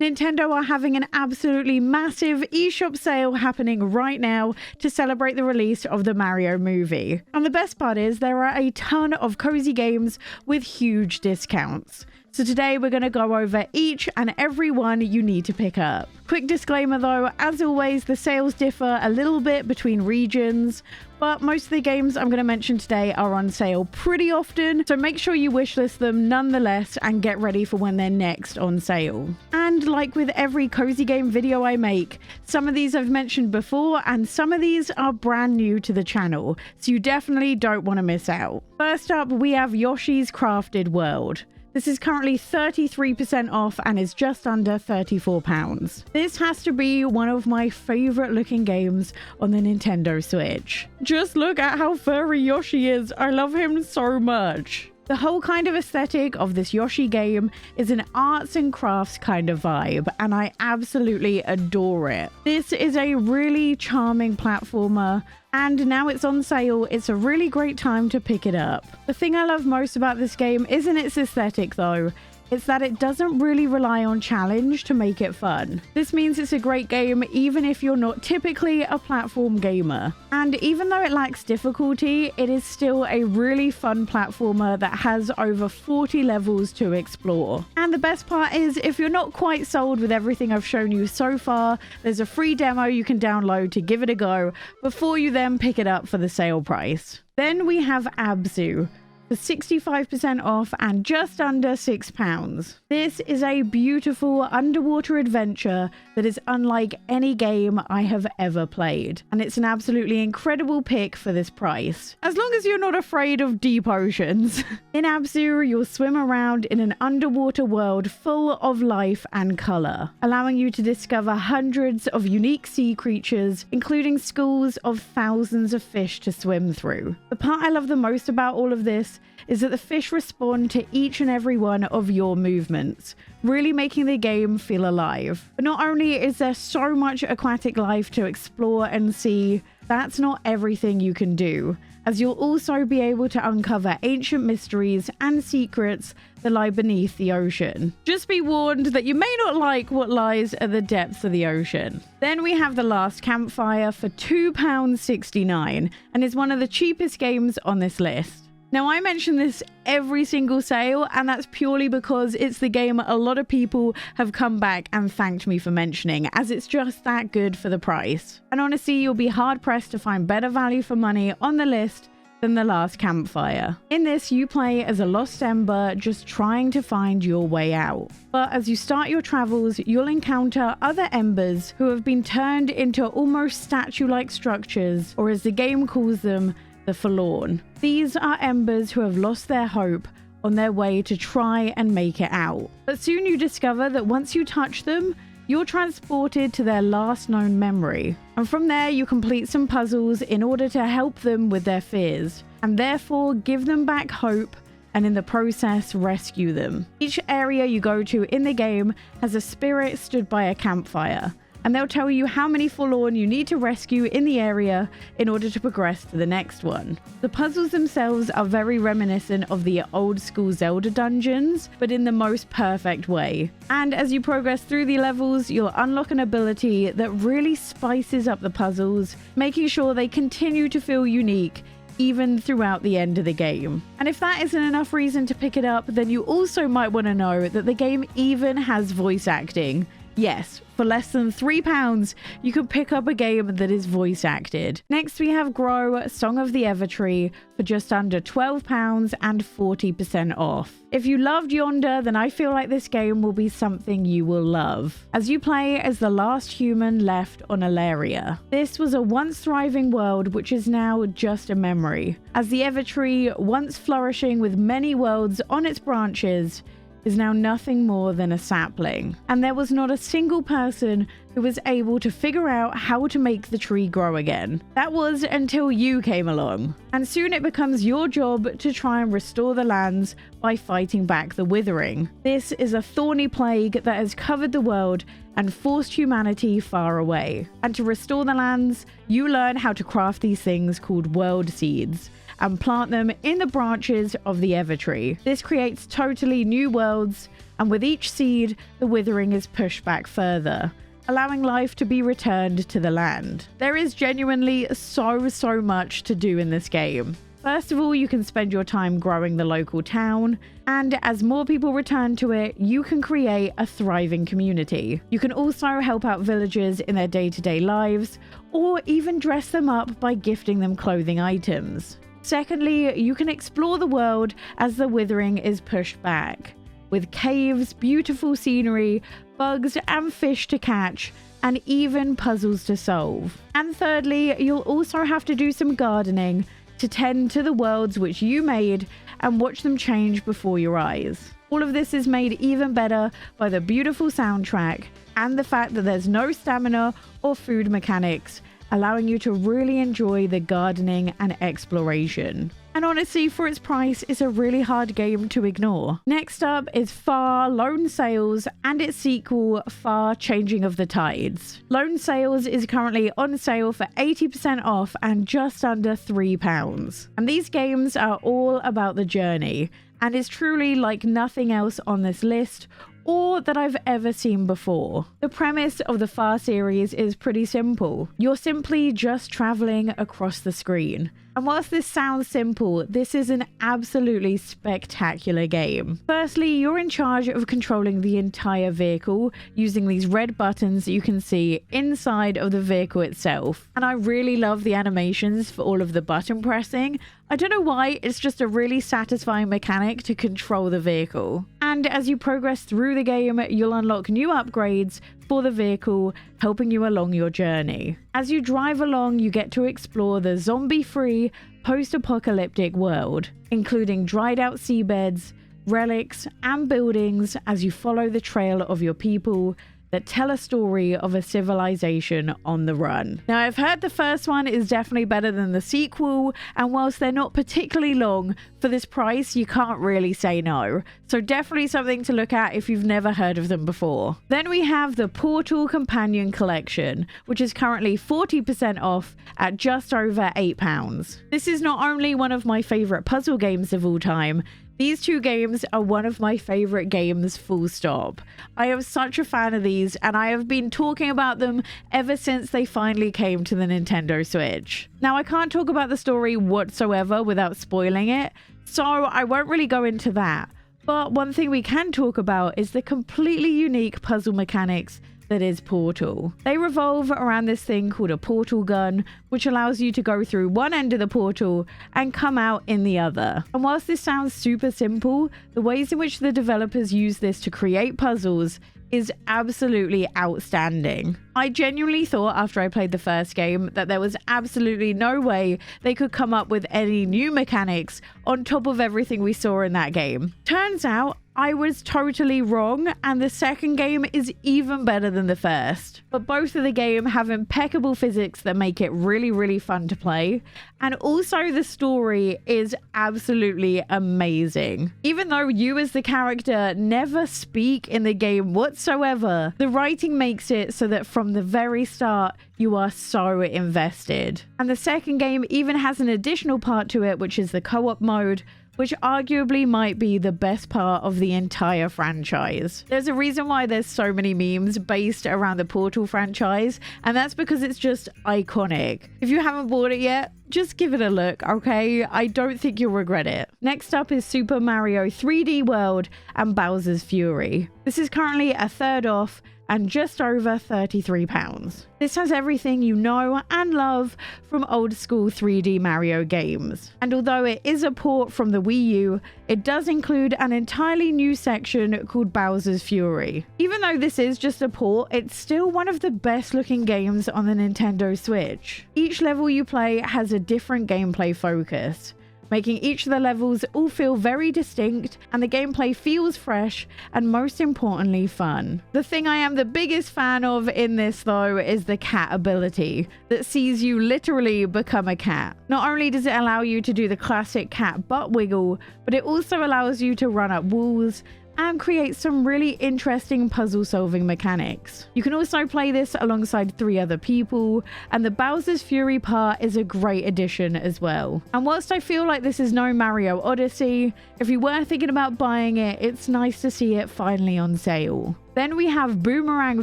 Nintendo are having an absolutely massive eShop sale happening right now to celebrate the release of the Mario movie. And the best part is there are a ton of cozy games with huge discounts. So today we're going to go over each and every one you need to pick up. Quick disclaimer though, as always, the sales differ a little bit between regions, but most of the games I'm going to mention today are on sale pretty often, so make sure you wishlist them nonetheless and get ready for when they're next on sale. And like with every cozy game video I make, some of these I've mentioned before and some of these are brand new to the channel, so you definitely don't want to miss out. First up, we have Yoshi's Crafted World. This is currently 33% off and is just under £34. This has to be one of my favorite looking games on the Nintendo Switch. Just look at how furry Yoshi is. I love him so much. The whole kind of aesthetic of this Yoshi game is an arts and crafts kind of vibe, and I absolutely adore it. This is a really charming platformer, and now it's on sale, it's a really great time to pick it up. The thing I love most about this game isn't its aesthetic though. It's that it doesn't really rely on challenge to make it fun. This means it's a great game even if you're not typically a platform gamer. And even though it lacks difficulty, it is still a really fun platformer that has over 40 levels to explore. And the best part is, if you're not quite sold with everything I've shown you so far, there's a free demo you can download to give it a go before you then pick it up for the sale price. Then we have Abzu for 65% off and just under £6. This is a beautiful underwater adventure that is unlike any game I have ever played, and it's an absolutely incredible pick for this price, as long as you're not afraid of deep oceans. In Abzu, you'll swim around in an underwater world full of life and colour, allowing you to discover hundreds of unique sea creatures, including schools of thousands of fish to swim through. The part I love the most about all of this is that the fish respond to each and every one of your movements, really making the game feel alive. But not only is there so much aquatic life to explore and see, that's not everything you can do, as you'll also be able to uncover ancient mysteries and secrets that lie beneath the ocean. Just be warned that you may not like what lies at the depths of the ocean. Then we have The Last Campfire for £2.69 and is one of the cheapest games on this list. Now, I mention this every single sale, and that's purely because it's the game a lot of people have come back and thanked me for mentioning, as it's just that good for the price. And honestly, you'll be hard pressed to find better value for money on the list than The Last Campfire. In this, you play as a lost ember just trying to find your way out. But as you start your travels, you'll encounter other embers who have been turned into almost statue-like structures, or as the game calls them, the Forlorn. These are embers who have lost their hope on their way to try and make it out. But soon you discover that once you touch them, you're transported to their last known memory. And from there you complete some puzzles in order to help them with their fears, and therefore give them back hope, and in the process rescue them. Each area you go to in the game has a spirit stood by a campfire, and they'll tell you how many Forlorn you need to rescue in the area in order to progress to the next one. The puzzles themselves are very reminiscent of the old school Zelda dungeons, but in the most perfect way. And as you progress through the levels, you'll unlock an ability that really spices up the puzzles, making sure they continue to feel unique even throughout the end of the game. And if that isn't enough reason to pick it up, then you also might want to know that the game even has voice acting. Yes, for less than £3, you can pick up a game that is voice acted. Next we have Grow, Song of the Evertree for just under £12 and 40% off. If you loved Yonder, then I feel like this game will be something you will love, as you play as the last human left on Alaria. This was a once thriving world which is now just a memory, as the Evertree, once flourishing with many worlds on its branches, is now nothing more than a sapling. And there was not a single person who was able to figure out how to make the tree grow again. That was until you came along. And soon it becomes your job to try and restore the lands by fighting back the withering. This is a thorny plague that has covered the world and forced humanity far away. And to restore the lands, you learn how to craft these things called world seeds and plant them in the branches of the Evertree. This creates totally new worlds and with each seed, the withering is pushed back further, allowing life to be returned to the land. There is genuinely so much to do in this game. First of all, you can spend your time growing the local town, and as more people return to it, you can create a thriving community. You can also help out villagers in their day-to-day lives, or even dress them up by gifting them clothing items. Secondly, you can explore the world as the withering is pushed back, with caves, beautiful scenery, bugs and fish to catch, and even puzzles to solve. And thirdly, you'll also have to do some gardening to tend to the worlds which you made and watch them change before your eyes. All of this is made even better by the beautiful soundtrack and the fact that there's no stamina or food mechanics, allowing you to really enjoy the gardening and exploration. And honestly, for its price, it's a really hard game to ignore. Next up is Far Lone Sails and its sequel, Far Changing of the Tides. Lone Sails is currently on sale for 80% off and just under £3. And these games are all about the journey, and is truly like nothing else on this list or that I've ever seen before. The premise of the Far series is pretty simple. You're simply just traveling across the screen. And whilst this sounds simple, this is an absolutely spectacular game. Firstly, you're in charge of controlling the entire vehicle using these red buttons that you can see inside of the vehicle itself. And I really love the animations for all of the button pressing. I don't know why, it's just a really satisfying mechanic to control the vehicle. And as you progress through the game, you'll unlock new upgrades for the vehicle, helping you along your journey. As you drive along, you get to explore the zombie-free, post-apocalyptic world, including dried-out seabeds, relics, and buildings as you follow the trail of your people that tell a story of a civilization on the run. Now, I've heard the first one is definitely better than the sequel, and whilst they're not particularly long, for this price, you can't really say no. So definitely something to look at if you've never heard of them before. Then we have the Portal Companion Collection, which is currently 40% off at just over £8. This is not only one of my favorite puzzle games of all time, these two games are one of my favorite games, full stop. I am such a fan of these, and I have been talking about them ever since they finally came to the Nintendo Switch. Now, I can't talk about the story whatsoever without spoiling it, so I won't really go into that. But one thing we can talk about is the completely unique puzzle mechanics that is Portal. They revolve around this thing called a portal gun, which allows you to go through one end of the portal and come out in the other. And whilst this sounds super simple, the ways in which the developers use this to create puzzles is absolutely outstanding. I genuinely thought after I played the first game that there was absolutely no way they could come up with any new mechanics on top of everything we saw in that game. Turns out I was totally wrong, and the second game is even better than the first. But both of the game have impeccable physics that make it really fun to play, and also the story is absolutely amazing. Even though you as the character never speak in the game whatsoever, the writing makes it so that from the very start you are so invested. And the second game even has an additional part to it, which is the co-op mode, which arguably might be the best part of the entire franchise. There's a reason why there's so many memes based around the Portal franchise, and that's because it's just iconic. If you haven't bought it yet, just give it a look, okay? I don't think you'll regret it. Next up is Super Mario 3D World and Bowser's Fury. This is currently a third off and just over £33. This has everything you know and love from old school 3D Mario games. And although it is a port from the Wii U, it does include an entirely new section called Bowser's Fury. Even though this is just a port, it's still one of the best looking games on the Nintendo Switch. Each level you play has a different gameplay focus, making each of the levels all feel very distinct, and the gameplay feels fresh and most importantly fun. The thing I am the biggest fan of in this though is the cat ability that sees you literally become a cat. Not only does it allow you to do the classic cat butt wiggle, but it also allows you to run up walls, and create some really interesting puzzle solving mechanics. You can also play this alongside 3 other people, and the Bowser's Fury part is a great addition as well. And whilst I feel like this is no Mario Odyssey, if you were thinking about buying it, it's nice to see it finally on sale. Then we have Boomerang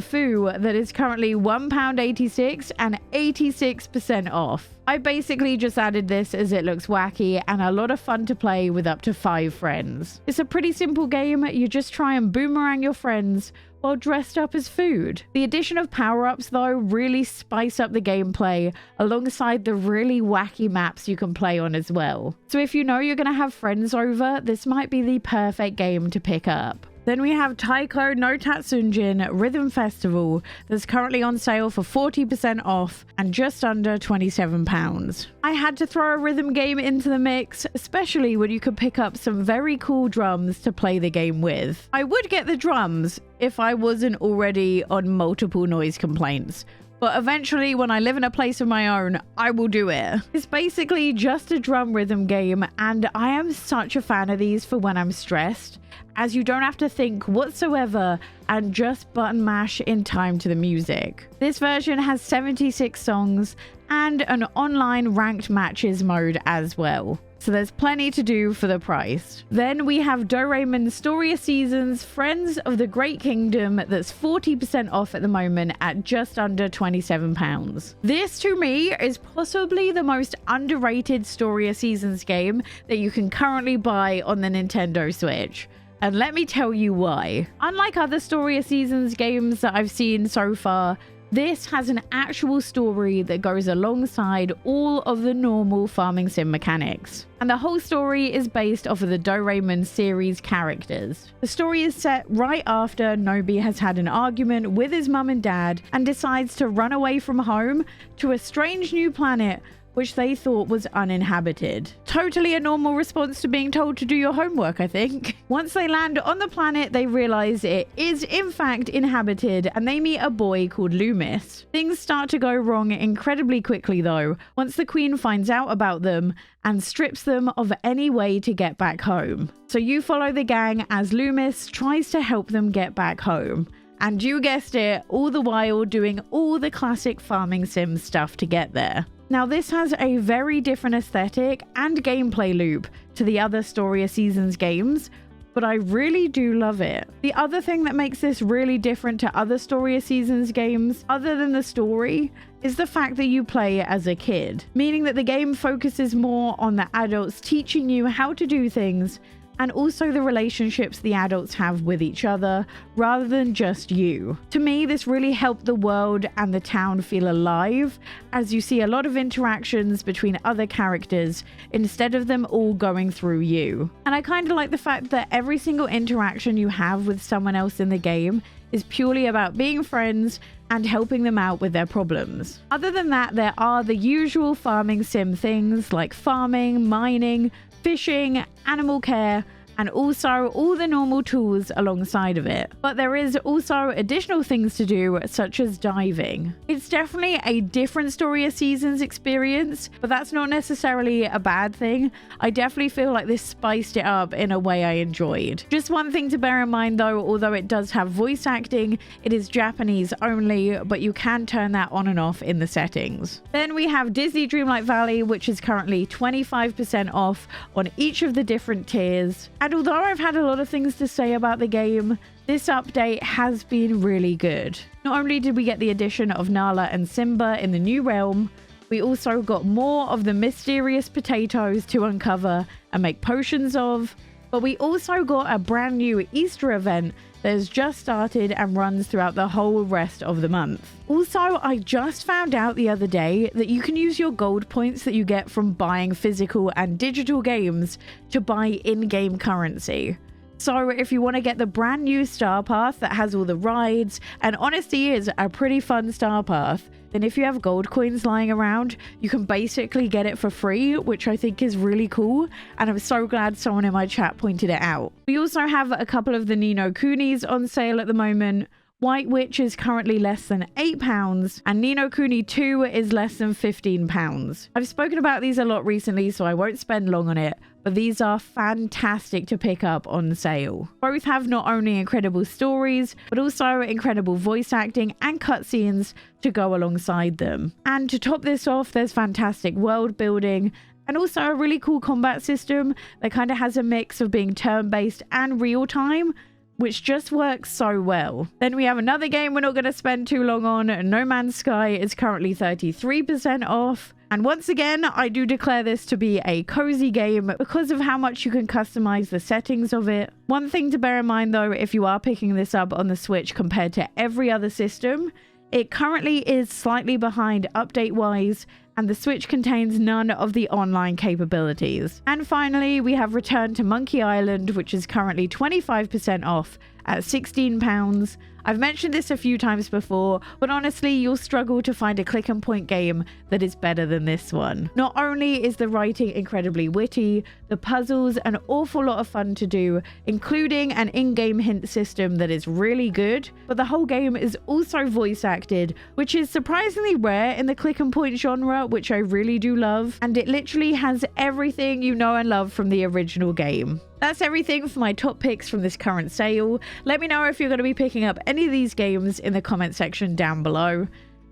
Fu that is currently £1.86 and 86% off. I basically just added this as it looks wacky and a lot of fun to play with up to 5 friends. It's a pretty simple game, you just try and boomerang your friends while dressed up as food. The addition of power-ups though really spice up the gameplay alongside the really wacky maps you can play on as well. So if you know you're going to have friends over, this might be the perfect game to pick up. Then we have Taiko no Tatsujin Rythm Festival that's currently on sale for 40% off and just under £27. I had to throw a rhythm game into the mix, especially when you could pick up some very cool drums to play the game with. I would get the drums if I wasn't already on multiple noise complaints. But eventually, when I live in a place of my own, I will do it. It's basically just a drum rhythm game, and I am such a fan of these for when I'm stressed, as you don't have to think whatsoever and just button mash in time to the music. This version has 76 songs and an online ranked matches mode as well. So there's plenty to do for the price. Then we have Doraemon Story of Seasons Friends of the Great Kingdom that's 40% off at the moment at just under £27. This to me is possibly the most underrated Story of Seasons game that you can currently buy on the Nintendo Switch. And let me tell you why. Unlike other Story of Seasons games that I've seen so far, this has an actual story that goes alongside all of the normal farming sim mechanics. And the whole story is based off of the Doraemon series characters. The story is set right after Nobi has had an argument with his mum and dad and decides to run away from home to a strange new planet which they thought was uninhabited. Totally a normal response to being told to do your homework, I think. Once they land on the planet, they realize it is in fact inhabited and they meet a boy called Loomis. Things start to go wrong incredibly quickly though, once the Queen finds out about them and strips them of any way to get back home. So you follow the gang as Loomis tries to help them get back home. And you guessed it, all the while doing all the classic farming sim stuff to get there. Now this has a very different aesthetic and gameplay loop to the other Story of Seasons games, but I really do love it. The other thing that makes this really different to other Story of Seasons games, other than the story, is the fact that you play as a kid, meaning that the game focuses more on the adults teaching you how to do things and also the relationships the adults have with each other rather than just you. To me, this really helped the world and the town feel alive, as you see a lot of interactions between other characters instead of them all going through you. And I kind of like the fact that every single interaction you have with someone else in the game is purely about being friends and helping them out with their problems. Other than that, there are the usual farming sim things like farming, mining, fishing, animal care, and also all the normal tools alongside of it. But there is also additional things to do, such as diving. It's definitely a different Story of Seasons experience, but that's not necessarily a bad thing. I definitely feel like this spiced it up in a way I enjoyed. Just one thing to bear in mind though, although it does have voice acting, it is Japanese only, but you can turn that on and off in the settings. Then we have Disney Dreamlight Valley, which is currently 25% off on each of the different tiers. And although I've had a lot of things to say about the game, this update has been really good. Not only did we get the addition of Nala and Simba in the new realm, we also got more of the mysterious potatoes to uncover and make potions of, but we also got a brand new Easter event that has just started and runs throughout the whole rest of the month. Also, I just found out the other day that you can use your gold points that you get from buying physical and digital games to buy in-game currency. So if you want to get the brand new Star Path that has all the rides, and honestly is a pretty fun Star Path, then if you have gold coins lying around, you can basically get it for free, which I think is really cool, and I'm so glad someone in my chat pointed it out. We also have a couple of the No Kunis on sale at the moment, White Witch is currently less than £8, and No Kuni 2 is less than £15. I've spoken about these a lot recently, so I won't spend long on it, but these are fantastic to pick up on sale. Both have not only incredible stories, but also incredible voice acting and cutscenes to go alongside them. And to top this off, there's fantastic world building, and also a really cool combat system that kind of has a mix of being turn-based and real-time, which just works so well. Then we have another game we're not going to spend too long on. No Man's Sky is currently 33% off. And once again, I do declare this to be a cozy game because of how much you can customize the settings of it. One thing to bear in mind though, if you are picking this up on the Switch compared to every other system, it currently is slightly behind update-wise, and the Switch contains none of the online capabilities. And finally, we have Return to Monkey Island, which is currently 25% off at £16. I've mentioned this a few times before, but honestly, you'll struggle to find a click and point game that is better than this one. Not only is the writing incredibly witty, the puzzles an awful lot of fun to do, including an in-game hint system that is really good, but the whole game is also voice acted, which is surprisingly rare in the click and point genre, which I really do love, and it literally has everything you know and love from the original game. That's everything for my top picks from this current sale. Let me know if you're going to be picking up any of these games in the comment section down below.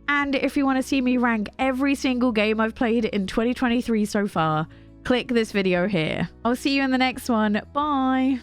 And if you want to see me rank every single game I've played in 2023 so far, click this video here. I'll see you in the next one. Bye!